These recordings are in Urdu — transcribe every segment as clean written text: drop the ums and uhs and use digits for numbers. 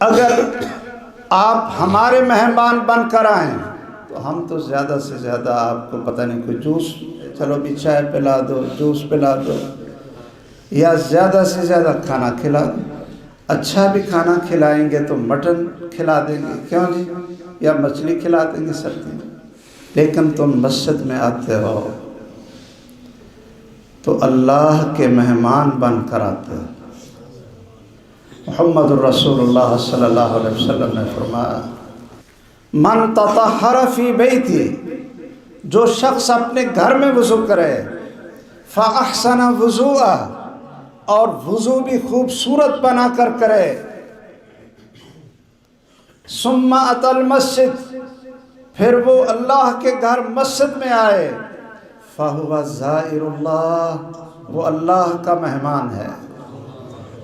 اگر آپ ہمارے مہمان بن کر آئیں تو ہم تو زیادہ سے زیادہ آپ کو پتہ نہیں کوئی جوس، چلو بھی چائے پلا دو، جوس پلا دو، یا زیادہ سے زیادہ کھانا کھلا دو۔ اچھا بھی کھانا کھلائیں گے تو مٹن کھلا دیں گے، کیوں جی، یا مچھلی کھلا دیں گے سردی میں۔ لیکن تم مسجد میں آتے ہو تو اللہ کے مہمان بن کر آتے ہو۔ محمد الرسول اللہ صلی اللہ علیہ وسلم نے فرمایا، من تطہر فی بیتی، جو شخص اپنے گھر میں وضو کرے، فاحسن وضوءہ، اور وضو بھی خوبصورت بنا کر کرے، ثم اتی المسجد، پھر وہ اللہ کے گھر مسجد میں آئے، فہو زائر اللہ، وہ اللہ کا مہمان ہے،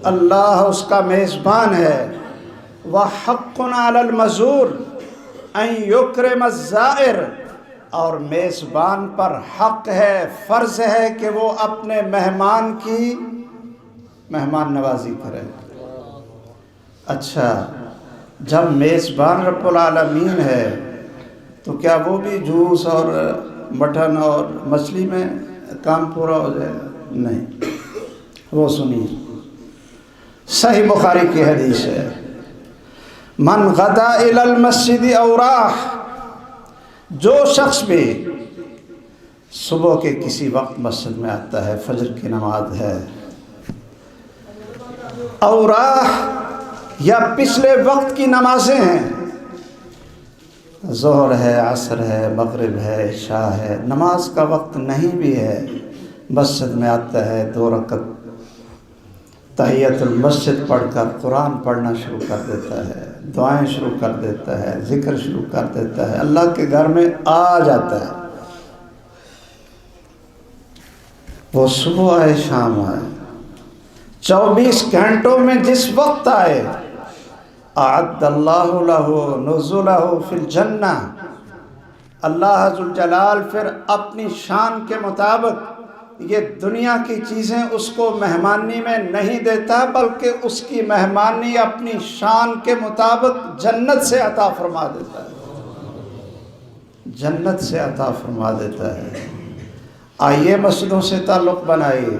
اللہ اس کا میزبان ہے۔ وحق علی المزور ان یکرم الزائر، اور میزبان پر حق ہے، فرض ہے کہ وہ اپنے مہمان کی مہمان نوازی کرے۔ اچھا، جب میزبان رب العالمین ہے تو کیا وہ بھی جوس اور مٹن اور مچھلی میں کام پورا ہو جائے گا؟ نہیں۔ وہ سنیے، صحیح بخاری کی حدیث ہے، من غدا الی المسجد او راح، جو شخص بھی صبح کے کسی وقت مسجد میں آتا ہے، فجر کی نماز ہے، او راح، یا پچھلے وقت کی نمازیں ہیں، ظہر ہے، عصر ہے، مغرب ہے، عشاء ہے، نماز کا وقت نہیں بھی ہے، مسجد میں آتا ہے، 2 رکعت تحیۃ المسجد پڑھ کر قرآن پڑھنا شروع کر دیتا ہے، دعائیں شروع کر دیتا ہے، ذکر شروع کر دیتا ہے، اللہ کے گھر میں آ جاتا ہے۔ وہ صبح آئے، شام آئے، 24 گھنٹوں میں جس وقت آئے، اعد اللہ لہ نزلہ فی الجنہ، اللہ ذوالجلال پھر اپنی شان کے مطابق یہ دنیا کی چیزیں اس کو مہمانی میں نہیں دیتا، بلکہ اس کی مہمانی اپنی شان کے مطابق جنت سے عطا فرما دیتا ہے، جنت سے عطا فرما دیتا ہے۔ آئیے مسجدوں سے تعلق بنائیے،